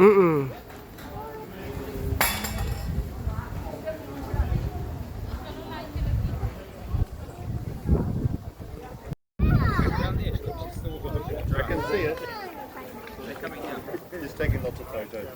Mm-mm. I can see it. He's taking lots of photos.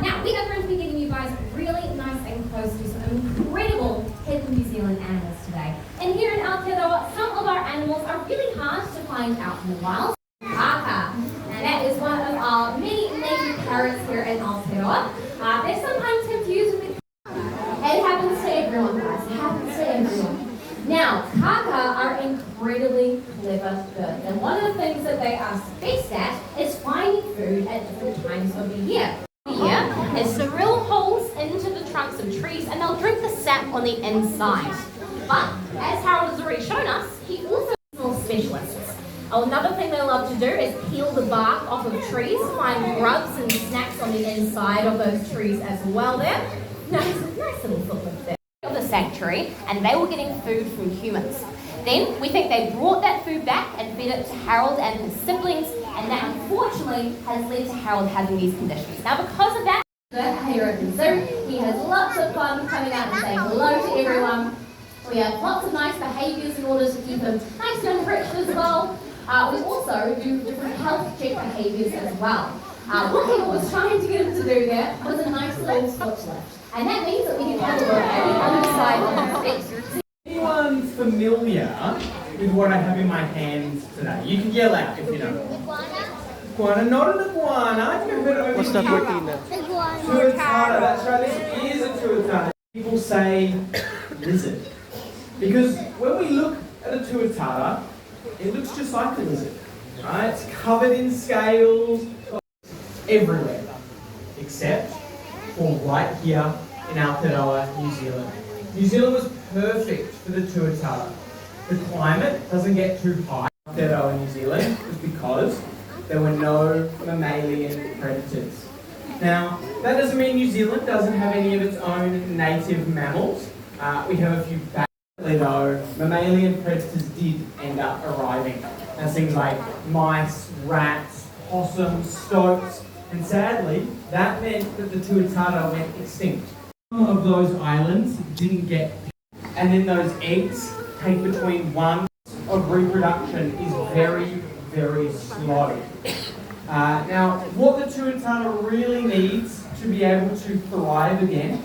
Now, we are going to be getting you guys really nice and close to some incredible hidden New Zealand animals today. And here in Aotearoa, some of our animals are really hard to find out in the wild. Kaka, and that is one of our many native parrots here in Aotearoa. They're sometimes confused with the It happens to everyone, guys. It happens to everyone. Now, kaka are incredibly clever birds, and one of the things that they are best at is finding food at different times of the year. Is drill holes into the trunks of trees, and they'll drink the sap on the inside. But, as Harold has already shown us, he also is more specialists. Another thing they love to do is peel the bark off of trees, find grubs and snacks on the inside of those trees as well there. Nice little footprint there. Of the sanctuary, and they were getting food from humans. Then we think they brought that food back and fed it to Harold and his siblings, and that unfortunately has led to Harold having these conditions. Now, because of that, here at the zoo, he has lots of fun coming out and saying hello to everyone. We have lots of nice behaviours in order to keep him nice and enriched as well. We also do different health check behaviours as well. What he was trying to get him to do there was a nice little switch lift. And that means that we can have a look at the underside of his feet. Anyone familiar with what I have in my hands today? You can yell out if you know. Iguana, not an iguana. You've heard of What's that Martina? Tuatara, that's right, this is a tuatara. People say lizard. Because when we look at a tuatara, it looks just like a lizard. Right? It's covered in scales everywhere. Except for right here in Aotearoa, New Zealand. New Zealand was perfect for the tuatara. The climate doesn't get too high in Aotearoa, New Zealand, just because there were no mammalian predators. Now, that doesn't mean New Zealand doesn't have any of its own native mammals. We have a few though mammalian predators did end up arriving. That's things like mice, rats, possums, stoats, and sadly, that meant that the tuatara went extinct. Some of those islands didn't get picked, and then those eggs take between 1 month of reproduction is very, very slow. Now, what the tuatara really needs to be able to thrive again,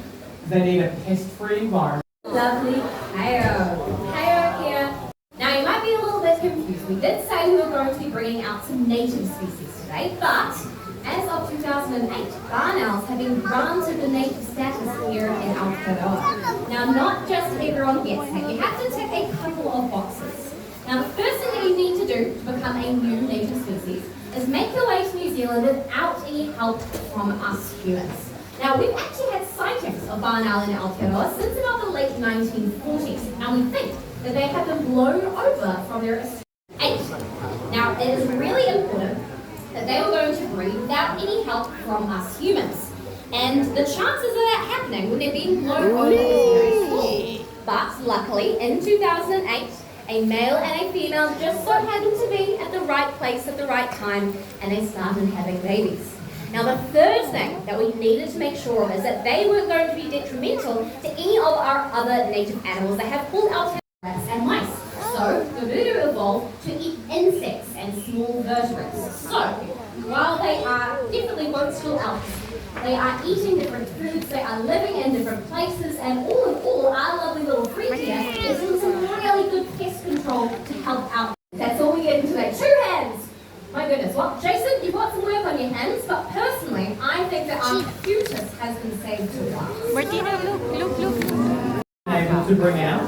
they need a pest-free environment. Lovely Hayo here. Now, you might be a little bit confused. We did say we were going to be bringing out some native species today, but as of 2008, barn owls have been granted the native status here in Aotearoa. Now, not just everyone gets that. You have to tick a couple of boxes. Now, the first thing that you need to do to become a new native species is make your way to New Zealand without any help from us humans. Now, we've actually had sightings of barn owl in Aotearoa since about the late 1940s, and we think that they have been blown over from their estate. Now, it is really important that they were going to breed without any help from us humans. And the chances of that happening when they're being blown over is very small. But luckily, in 2008, a male and a female just so happened to be at the right place at the right time, and they started having babies. Now, the third thing that we needed to make sure of is that they weren't going to be detrimental to any of our other native animals. They have pulled out rats and mice. So, the voodoo evolved to eat insects and small vertebrates. So, while they are definitely won't still out, they are eating different foods, they are living in different places, and all in all, our lovely little friend here is doing some really good pest control to help out. That's all we get into today. 2 hands! My goodness, well, Jason, you've got some work on your hands, but personally, I think that our cutest has been saved to us. Martina, look. Able to bring out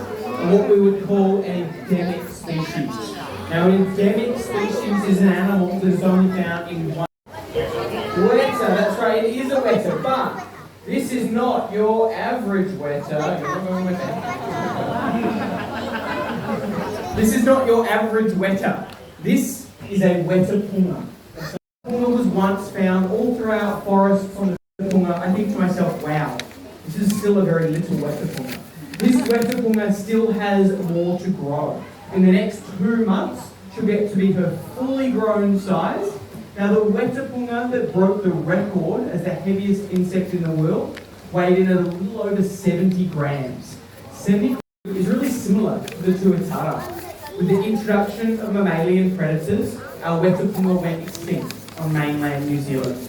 what we would call an endemic species. Now, an endemic species is an animal that is only found in one weta. That's right, it is a weta, but This is not your average weta. This is not your average weta. This is a weta punga. Punga was once found all throughout forests on the punga. I think to myself, wow, this is still a very little weta punga. This weta punga still has more to grow. In the next 2 months, she'll get to be her fully grown size. Now the weta punga that broke the record as the heaviest insect in the world weighed in at a little over 70 grams. 70 grams is really similar to the tuatara. With the introduction of mammalian predators, our weta punga went extinct on mainland New Zealand.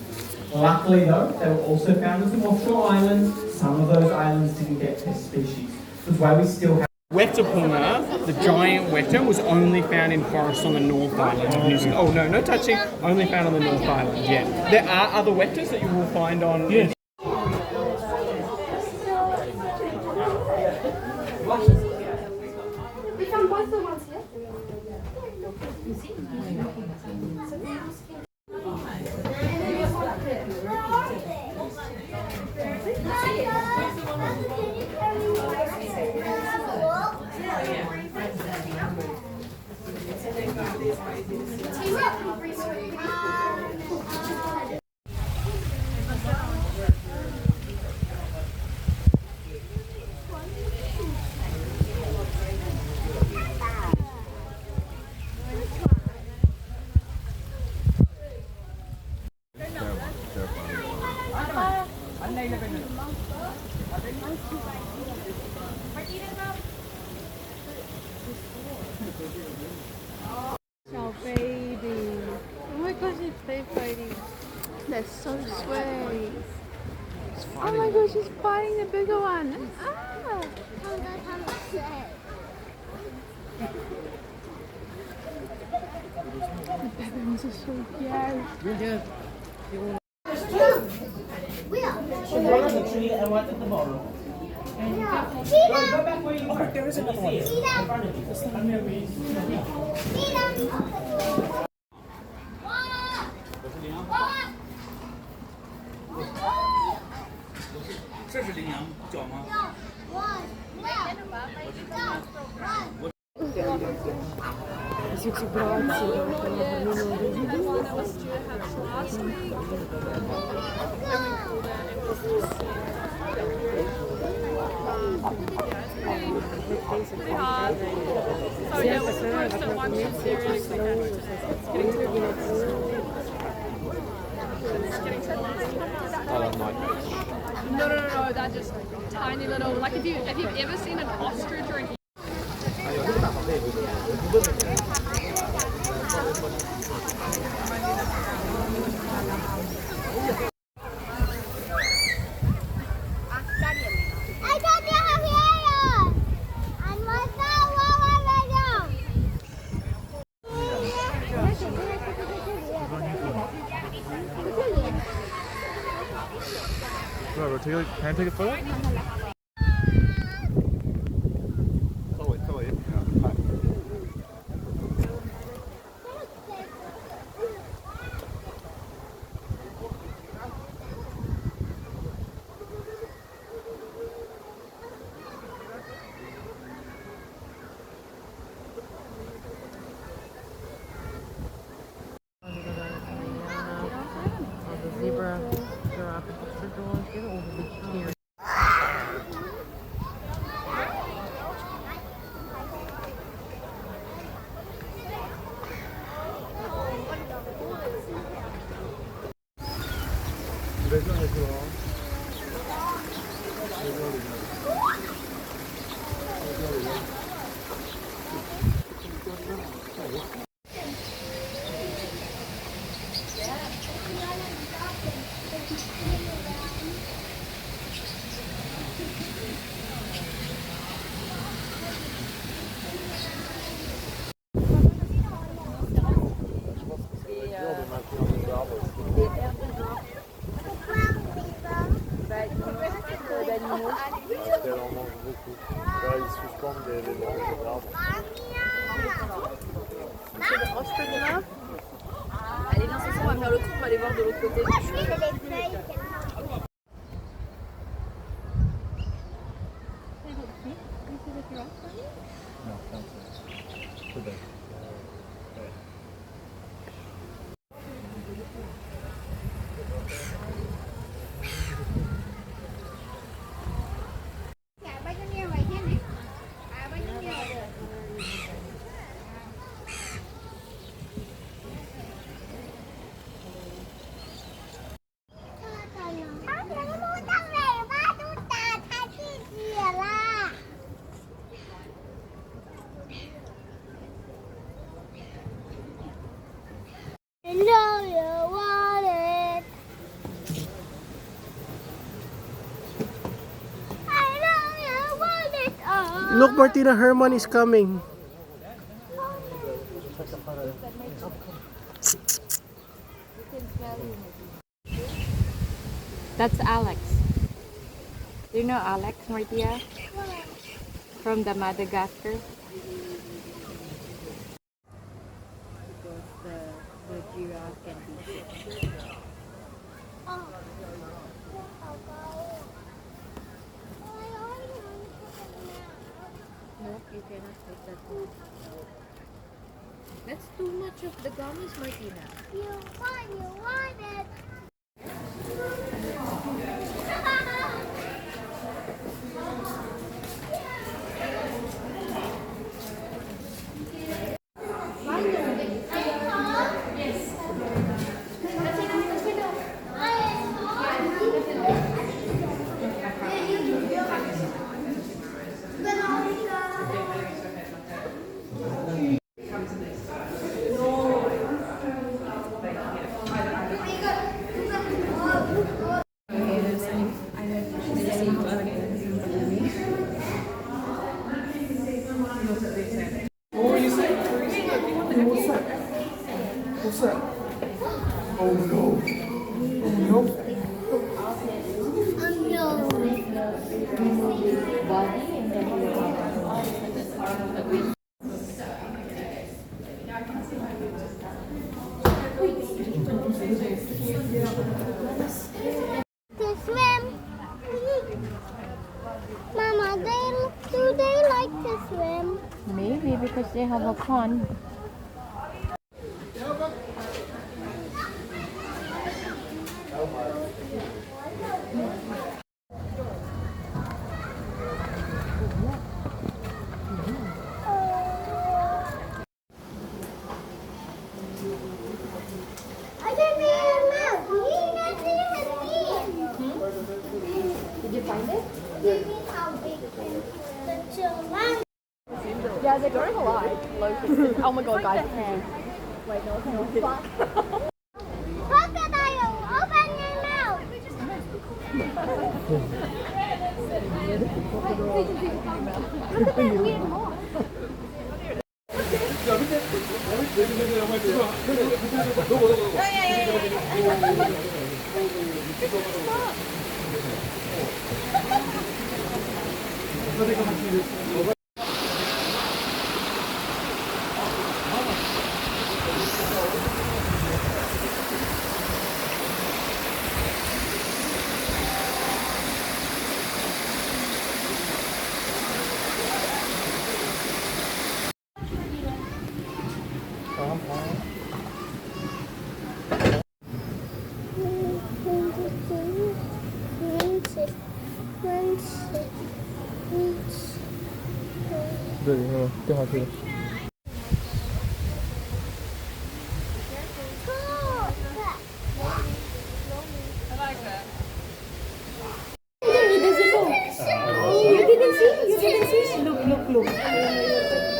Luckily though, they were also found on some offshore islands. Some of those islands didn't get pest species. That's why we still have weta punga, the giant weta, was only found in forests on the North Island of New Zealand. Oh no, no touching, only found on the North Island, yeah. There are other wetas that you will find on... Yes. We found both the ones here. Oh baby. Oh my gosh, it's so fighting. They're so sweet. Oh my gosh, she's fighting the bigger one. Ah! The baboons are so cute. One on the tree and one at the bottom. Go back where you are. There is another one. In front of you. Really hard. So yeah, we're supposed to watch it seriously today. It's getting too No, they're just tiny little, like if you've ever seen an ostrich or an Can I take a photo? Zebra, giraffe, get over the here. Elle en mange beaucoup. Là, ils suspendent les branches des arbres. Allez, viens, ce soir, on va faire le tour, on va aller voir de l'autre côté. 예쁘다. Dạ bao nhiêu vậy nha mẹ? À bao nhiêu? No, you want it. I know you want it all. Look, Martina, Herman is coming. That's Alex. Do you know Alex, Martia? From the Madagascar? The giraffe can be sick. Nope, you cannot take that one. That's too much of the gummies, Martina. You want it. What were you saying? What's that? What's that? Oh no. Oh no. To swim. Mama, do they like to swim? Maybe because they have a pond. I can see his mouth. You can see his teeth. Did you find it? This is how big the children. Yeah, they're growing a lot. Oh my god, guys. Wait, no. Crocodile, open your mouth.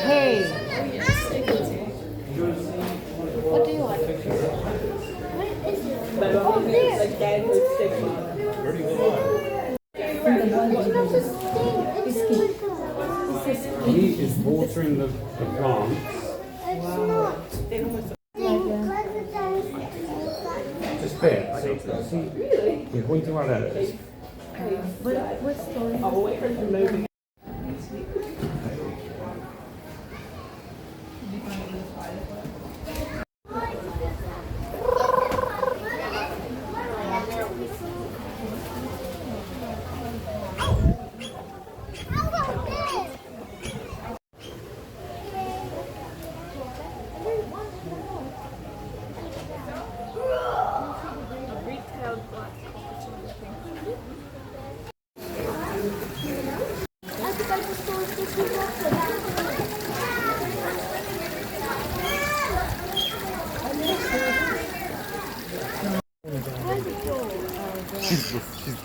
Hey. What do you want? He is watering the plants. Aspetta, sì. Sì, continua a guardare.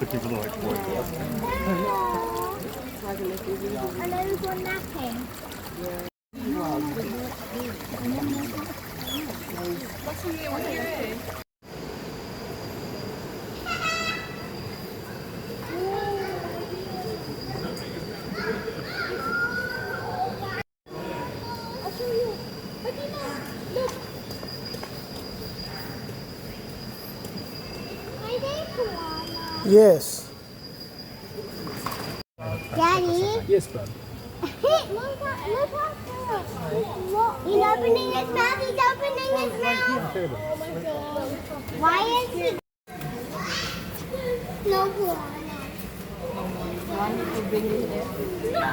And there's one napping. I'll show you. Look, look. Are they koala? Yes. Daddy? Yes, bud. Look how cool. He's opening his mouth. He's opening his mouth. Oh my god. Why is he? No koala. No.